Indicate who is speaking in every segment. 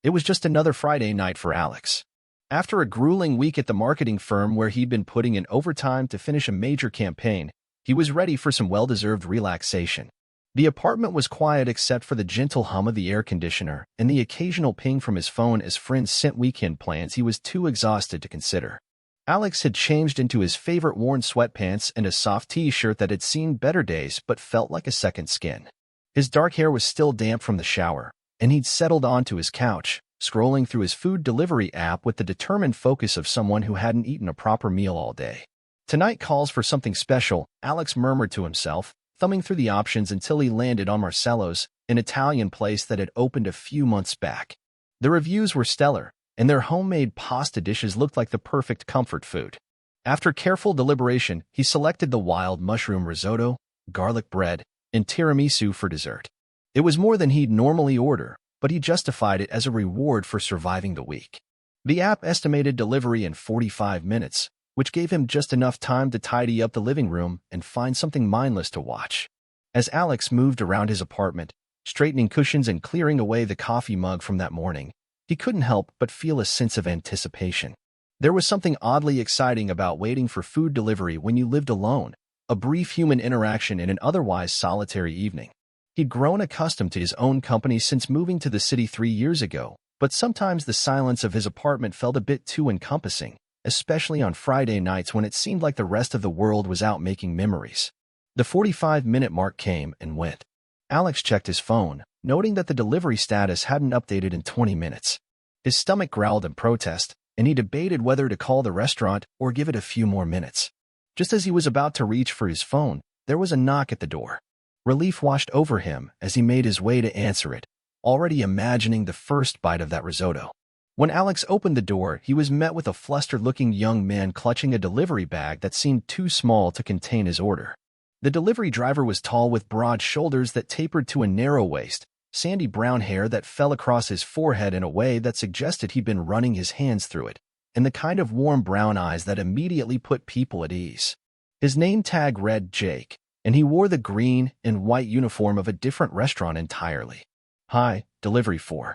Speaker 1: It was just another Friday night for Alex. After a grueling week at the marketing firm where he'd been putting in overtime to finish a major campaign, he was ready for some well-deserved relaxation. The apartment was quiet except for the gentle hum of the air conditioner and the occasional ping from his phone as friends sent weekend plans he was too exhausted to consider. Alex had changed into his favorite worn sweatpants and a soft t-shirt that had seen better days but felt like a second skin. His dark hair was still damp from the shower, and he'd settled onto his couch, scrolling through his food delivery app with the determined focus of someone who hadn't eaten a proper meal all day. Tonight calls for something special, Alex murmured to himself, thumbing through the options until he landed on Marcello's, an Italian place that had opened a few months back. The reviews were stellar, and their homemade pasta dishes looked like the perfect comfort food. After careful deliberation, he selected the wild mushroom risotto, garlic bread, and tiramisu for dessert. It was more than he'd normally order, but he justified it as a reward for surviving the week. The app estimated delivery in 45 minutes, which gave him just enough time to tidy up the living room and find something mindless to watch. As Alex moved around his apartment, straightening cushions and clearing away the coffee mug from that morning, he couldn't help but feel a sense of anticipation. There was something oddly exciting about waiting for food delivery when you lived alone, a brief human interaction in an otherwise solitary evening. He'd grown accustomed to his own company since moving to the city 3 years ago, but sometimes the silence of his apartment felt a bit too encompassing, especially on Friday nights when it seemed like the rest of the world was out making memories. The 45-minute mark came and went. Alex checked his phone, noting that the delivery status hadn't updated in 20 minutes. His stomach growled in protest, and he debated whether to call the restaurant or give it a few more minutes. Just as he was about to reach for his phone, there was a knock at the door. Relief washed over him as he made his way to answer it, already imagining the first bite of that risotto. When Alex opened the door, he was met with a flustered-looking young man clutching a delivery bag that seemed too small to contain his order. The delivery driver was tall with broad shoulders that tapered to a narrow waist, sandy brown hair that fell across his forehead in a way that suggested he'd been running his hands through it, and the kind of warm brown eyes that immediately put people at ease. His name tag read Jake, and he wore the green and white uniform of a different restaurant entirely. "Hi, delivery for."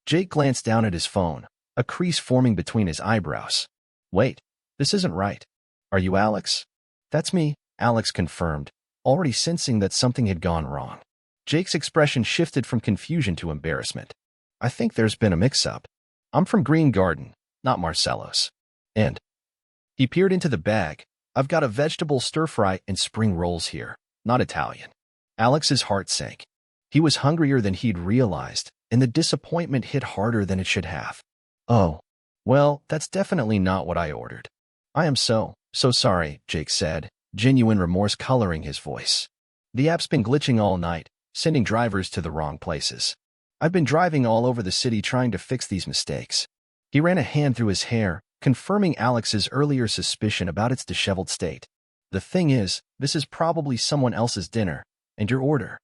Speaker 1: Jake glanced down at his phone, a crease forming between his eyebrows. "Wait, this isn't right. Are you Alex?" "That's me," Alex confirmed, already sensing that something had gone wrong. Jake's expression shifted from confusion to embarrassment. "I think there's been a mix-up. I'm from Green Garden, not Marcello's." And he peered into the bag. "I've got a vegetable stir-fry and spring rolls here, not Italian." Alex's heart sank. He was hungrier than he'd realized, and the disappointment hit harder than it should have. "Oh, well, that's definitely not what I ordered." "I am so sorry," Jake said, genuine remorse coloring his voice. "The app's been glitching all night, sending drivers to the wrong places. I've been driving all over the city trying to fix these mistakes." He ran a hand through his hair, confirming Alex's earlier suspicion about its disheveled state. "The thing is, this is probably someone else's dinner, and your order."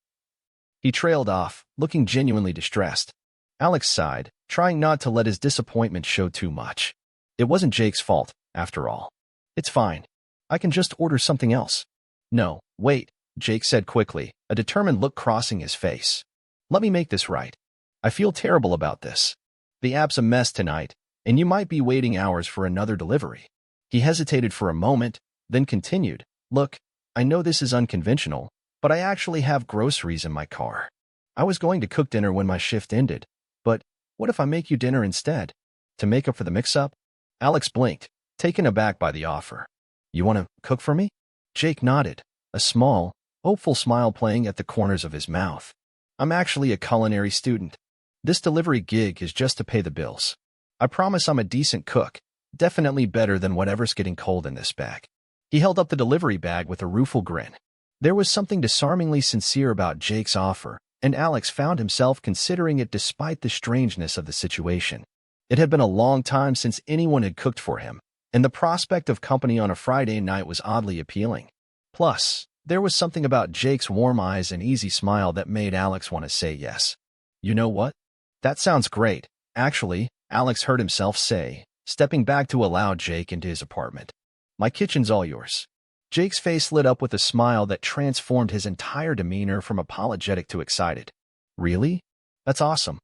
Speaker 1: He trailed off, looking genuinely distressed. Alex sighed, trying not to let his disappointment show too much. It wasn't Jake's fault, after all. "It's fine. I can just order something else." "No, wait," Jake said quickly, a determined look crossing his face. "Let me make this right. I feel terrible about this. The app's a mess tonight, and you might be waiting hours for another delivery." He hesitated for a moment, then continued, "Look, I know this is unconventional, but I actually have groceries in my car. I was going to cook dinner when my shift ended, but what if I make you dinner instead? To make up for the mix-up?" Alex blinked, taken aback by the offer. "You want to cook for me?" Jake nodded, a small, hopeful smile playing at the corners of his mouth. "I'm actually a culinary student. This delivery gig is just to pay the bills. I promise I'm a decent cook, definitely better than whatever's getting cold in this bag." He held up the delivery bag with a rueful grin. There was something disarmingly sincere about Jake's offer, and Alex found himself considering it despite the strangeness of the situation. It had been a long time since anyone had cooked for him, and the prospect of company on a Friday night was oddly appealing. Plus, there was something about Jake's warm eyes and easy smile that made Alex want to say yes. "You know what? That sounds great, actually," Alex heard himself say, stepping back to allow Jake into his apartment. "My kitchen's all yours." Jake's face lit up with a smile that transformed his entire demeanor from apologetic to excited. "Really? That's awesome.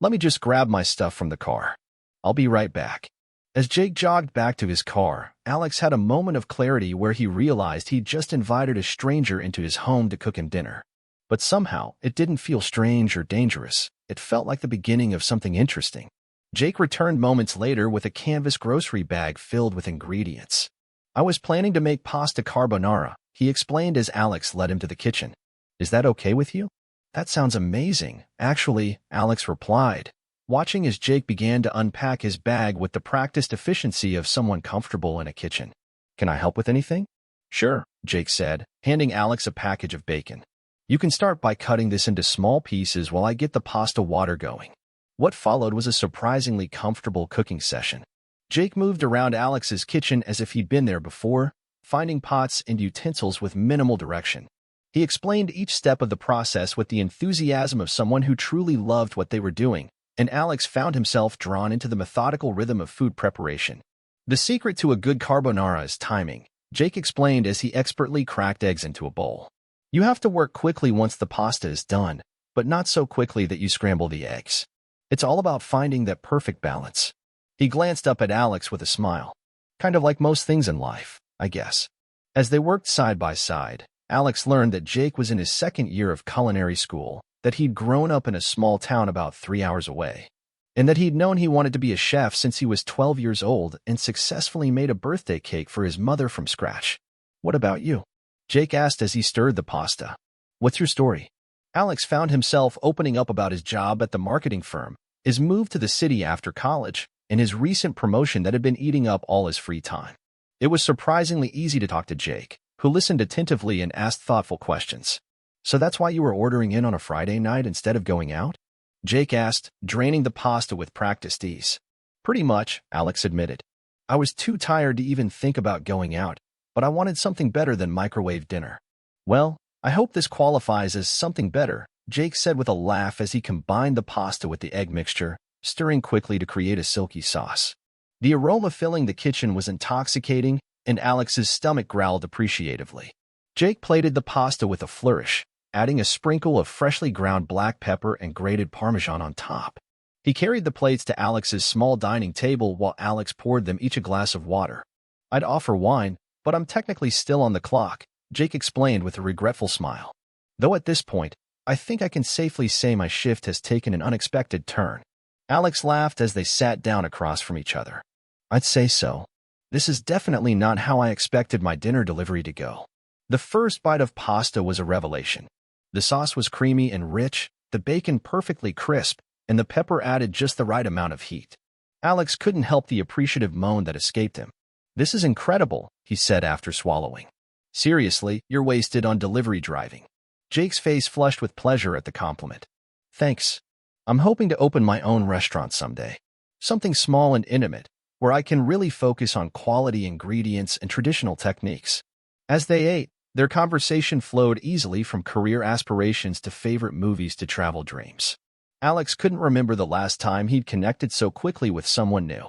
Speaker 1: Let me just grab my stuff from the car. I'll be right back. As Jake jogged back to his car, Alex had a moment of clarity where he realized he'd just invited a stranger into his home to cook him dinner. But somehow, it didn't feel strange or dangerous. It felt like the beginning of something interesting. Jake returned moments later with a canvas grocery bag filled with ingredients. I was planning to make pasta carbonara, he explained as Alex led him to the kitchen. Is that okay with you? That sounds amazing, actually, Alex replied, watching as Jake began to unpack his bag with the practiced efficiency of someone comfortable in a kitchen. Can I help with anything? Sure, Jake said, handing Alex a package of bacon. You can start by cutting this into small pieces while I get the pasta water going. What followed was a surprisingly comfortable cooking session. Jake moved around Alex's kitchen as if he'd been there before, finding pots and utensils with minimal direction. He explained each step of the process with the enthusiasm of someone who truly loved what they were doing, and Alex found himself drawn into the methodical rhythm of food preparation. The secret to a good carbonara is timing, Jake explained as he expertly cracked eggs into a bowl. You have to work quickly once the pasta is done, but not so quickly that you scramble the eggs. It's all about finding that perfect balance. He glanced up at Alex with a smile. Kind of like most things in life, I guess. As they worked side by side, Alex learned that Jake was in his second year of culinary school, that he'd grown up in a small town about 3 hours away, and that he'd known he wanted to be a chef since he was 12 years old and successfully made a birthday cake for his mother from scratch. What about you? Jake asked as he stirred the pasta. What's your story? Alex found himself opening up about his job at the marketing firm, his move to the city after college, and his recent promotion that had been eating up all his free time. It was surprisingly easy to talk to Jake, who listened attentively and asked thoughtful questions. So that's why you were ordering in on a Friday night instead of going out? Jake asked, draining the pasta with practiced ease. Pretty much, Alex admitted. I was too tired to even think about going out, but I wanted something better than microwave dinner. Well, I hope this qualifies as something better, Jake said with a laugh as he combined the pasta with the egg mixture, stirring quickly to create a silky sauce. The aroma filling the kitchen was intoxicating, and Alex's stomach growled appreciatively. Jake plated the pasta with a flourish, adding a sprinkle of freshly ground black pepper and grated Parmesan on top. He carried the plates to Alex's small dining table while Alex poured them each a glass of water. I'd offer wine, but I'm technically still on the clock, Jake explained with a regretful smile. Though at this point, I think I can safely say my shift has taken an unexpected turn. Alex laughed as they sat down across from each other. I'd say so. This is definitely not how I expected my dinner delivery to go. The first bite of pasta was a revelation. The sauce was creamy and rich, the bacon perfectly crisp, and the pepper added just the right amount of heat. Alex couldn't help the appreciative moan that escaped him. This is incredible, he said after swallowing. Seriously, you're wasted on delivery driving. Jake's face flushed with pleasure at the compliment. Thanks. I'm hoping to open my own restaurant someday. Something small and intimate, where I can really focus on quality ingredients and traditional techniques. As they ate, their conversation flowed easily from career aspirations to favorite movies to travel dreams. Alex couldn't remember the last time he'd connected so quickly with someone new.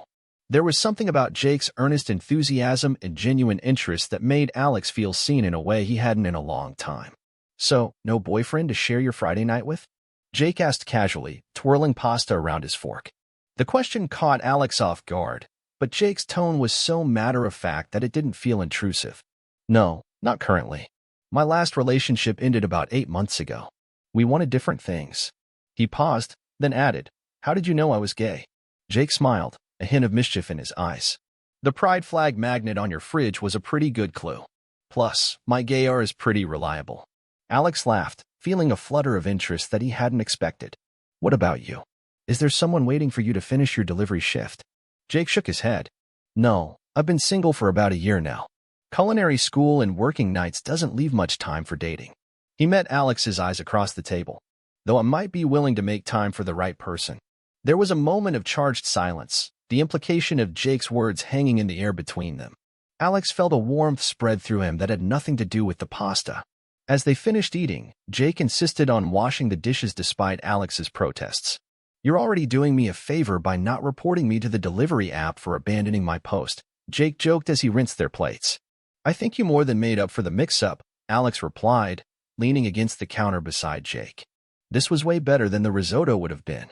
Speaker 1: There was something about Jake's earnest enthusiasm and genuine interest that made Alex feel seen in a way he hadn't in a long time. So, no boyfriend to share your Friday night with? Jake asked casually, twirling pasta around his fork. The question caught Alex off guard, but Jake's tone was so matter-of-fact that it didn't feel intrusive. No, not currently. My last relationship ended about 8 months ago. We wanted different things. He paused, then added, How did you know I was gay? Jake smiled, a hint of mischief in his eyes. The pride flag magnet on your fridge was a pretty good clue. Plus, my gay R is pretty reliable. Alex laughed, feeling a flutter of interest that he hadn't expected. What about you? Is there someone waiting for you to finish your delivery shift? Jake shook his head. No, I've been single for about a year now. Culinary school and working nights doesn't leave much time for dating. He met Alex's eyes across the table. Though I might be willing to make time for the right person. There was a moment of charged silence, the implication of Jake's words hanging in the air between them. Alex felt a warmth spread through him that had nothing to do with the pasta. As they finished eating, Jake insisted on washing the dishes despite Alex's protests. You're already doing me a favor by not reporting me to the delivery app for abandoning my post, Jake joked as he rinsed their plates. I think you more than made up for the mix-up, Alex replied, leaning against the counter beside Jake. This was way better than the risotto would have been.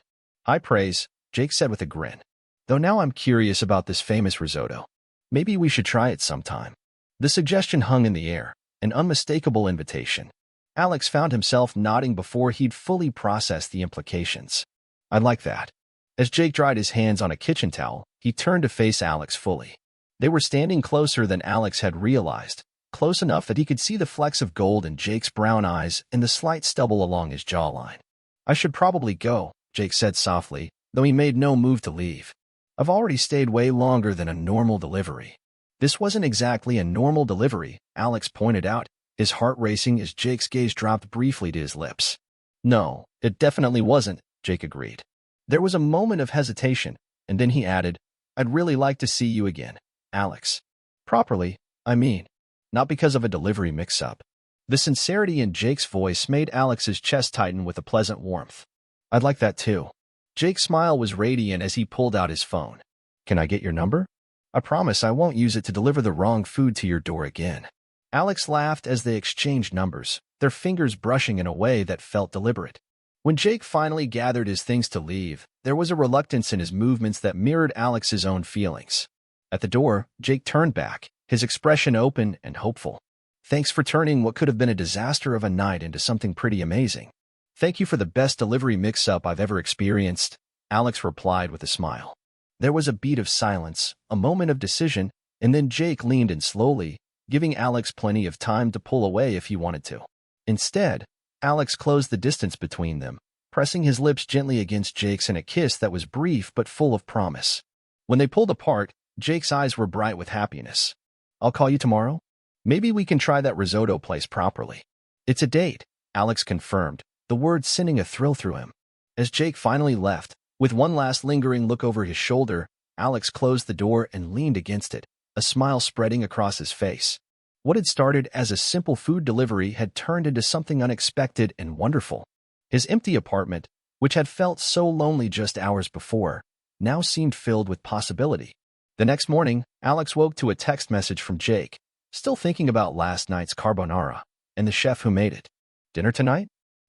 Speaker 1: High praise, Jake said with a grin. Though now I'm curious about this famous risotto. Maybe we should try it sometime. The suggestion hung in the air, an unmistakable invitation. Alex found himself nodding before he'd fully processed the implications. I'd like that. As Jake dried his hands on a kitchen towel, he turned to face Alex fully. They were standing closer than Alex had realized, close enough that he could see the flecks of gold in Jake's brown eyes and the slight stubble along his jawline. I should probably go, Jake said softly, though he made no move to leave. I've already stayed way longer than a normal delivery. This wasn't exactly a normal delivery, Alex pointed out, his heart racing as Jake's gaze dropped briefly to his lips. No, it definitely wasn't, Jake agreed. There was a moment of hesitation, and then he added, I'd really like to see you again, Alex. Properly, I mean. Not because of a delivery mix-up. The sincerity in Jake's voice made Alex's chest tighten with a pleasant warmth. I'd like that too. Jake's smile was radiant as he pulled out his phone. Can I get your number? I promise I won't use it to deliver the wrong food to your door again. Alex laughed as they exchanged numbers, their fingers brushing in a way that felt deliberate. When Jake finally gathered his things to leave, there was a reluctance in his movements that mirrored Alex's own feelings. At the door, Jake turned back, his expression open and hopeful. Thanks for turning what could have been a disaster of a night into something pretty amazing. Thank you for the best delivery mix-up I've ever experienced, Alex replied with a smile. There was a beat of silence, a moment of decision, and then Jake leaned in slowly, giving Alex plenty of time to pull away if he wanted to. Instead, Alex closed the distance between them, pressing his lips gently against Jake's in a kiss that was brief but full of promise. When they pulled apart, Jake's eyes were bright with happiness. I'll call you tomorrow. Maybe we can try that risotto place properly. It's a date, Alex confirmed, the words sending a thrill through him. As Jake finally left, with one last lingering look over his shoulder, Alex closed the door and leaned against it, a smile spreading across his face. What had started as a simple food delivery had turned into something unexpected and wonderful. His empty apartment, which had felt so lonely just hours before, now seemed filled with possibility. The next morning, Alex woke to a text message from Jake, still thinking about last night's carbonara and the chef who made it. Dinner tonight?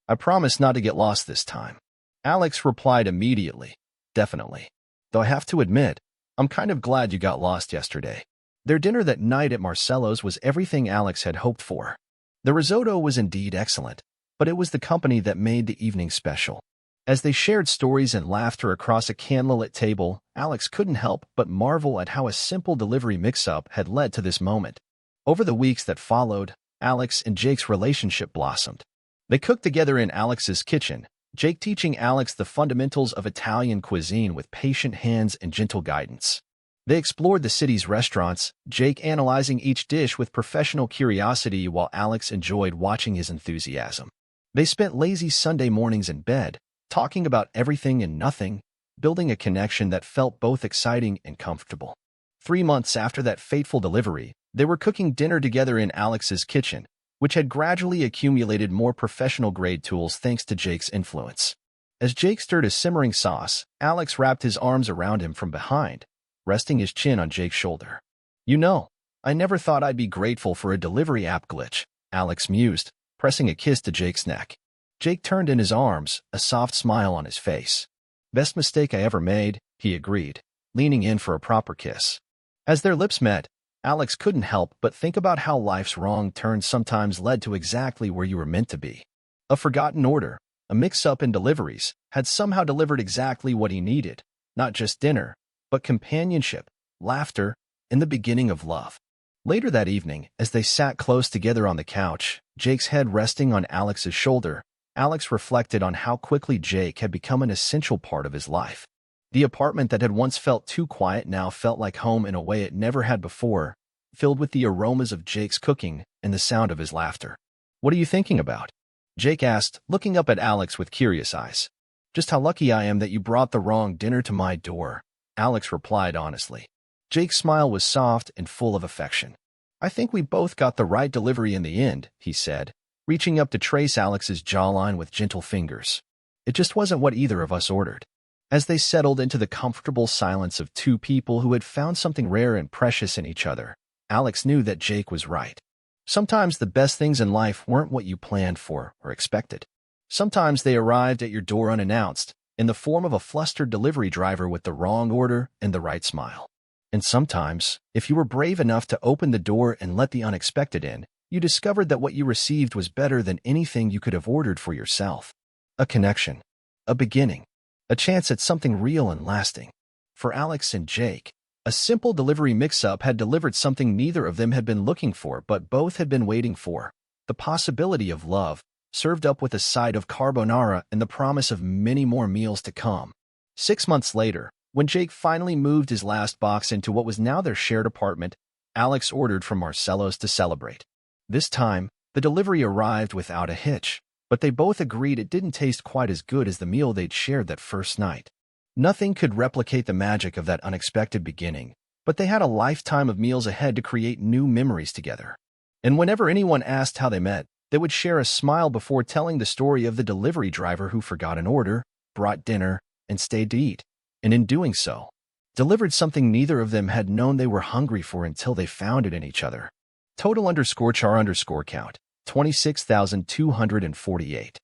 Speaker 1: I promise not to get lost this time. Alex replied immediately, definitely. Though I have to admit, I'm kind of glad you got lost yesterday. Their dinner that night at Marcello's was everything Alex had hoped for. The risotto was indeed excellent, but it was the company that made the evening special. As they shared stories and laughter across a candlelit table, Alex couldn't help but marvel at how a simple delivery mix-up had led to this moment. Over the weeks that followed, Alex and Jake's relationship blossomed. They cooked together in Alex's kitchen, Jake teaching Alex the fundamentals of Italian cuisine with patient hands and gentle guidance. They explored the city's restaurants, Jake analyzing each dish with professional curiosity while Alex enjoyed watching his enthusiasm. They spent lazy Sunday mornings in bed, talking about everything and nothing, building a connection that felt both exciting and comfortable. 3 months after that fateful delivery, they were cooking dinner together in Alex's kitchen, which had gradually accumulated more professional-grade tools thanks to Jake's influence. As Jake stirred a simmering sauce, Alex wrapped his arms around him from behind, resting his chin on Jake's shoulder. You know, I never thought I'd be grateful for a delivery app glitch, Alex mused, pressing a kiss to Jake's neck. Jake turned in his arms, a soft smile on his face. Best mistake I ever made, he agreed, leaning in for a proper kiss. As their lips met, Alex couldn't help but think about how life's wrong turns sometimes led to exactly where you were meant to be. A forgotten order, a mix-up in deliveries, had somehow delivered exactly what he needed, not just dinner, but companionship, laughter, and the beginning of love. Later that evening, as they sat close together on the couch, Jake's head resting on Alex's shoulder, Alex reflected on how quickly Jake had become an essential part of his life. The apartment that had once felt too quiet now felt like home in a way it never had before, filled with the aromas of Jake's cooking and the sound of his laughter. What are you thinking about? Jake asked, looking up at Alex with curious eyes. Just how lucky I am that you brought the wrong dinner to my door, Alex replied honestly. Jake's smile was soft and full of affection. I think we both got the right delivery in the end, he said, reaching up to trace Alex's jawline with gentle fingers. It just wasn't what either of us ordered. As they settled into the comfortable silence of two people who had found something rare and precious in each other, Alex knew that Jake was right. Sometimes the best things in life weren't what you planned for or expected. Sometimes they arrived at your door unannounced, in the form of a flustered delivery driver with the wrong order and the right smile. And sometimes, if you were brave enough to open the door and let the unexpected in, you discovered that what you received was better than anything you could have ordered for yourself. A connection, a beginning, a chance at something real and lasting. For Alex and Jake, a simple delivery mix-up had delivered something neither of them had been looking for but both had been waiting for: the possibility of love, served up with a side of carbonara and the promise of many more meals to come. 6 months later, when Jake finally moved his last box into what was now their shared apartment, Alex ordered from Marcelo's to celebrate. This time, the delivery arrived without a hitch, but they both agreed it didn't taste quite as good as the meal they'd shared that first night. Nothing could replicate the magic of that unexpected beginning, but they had a lifetime of meals ahead to create new memories together. And whenever anyone asked how they met, they would share a smile before telling the story of the delivery driver who forgot an order, brought dinner, and stayed to eat, and in doing so, delivered something neither of them had known they were hungry for until they found it in each other. Total_char_count, 26,248.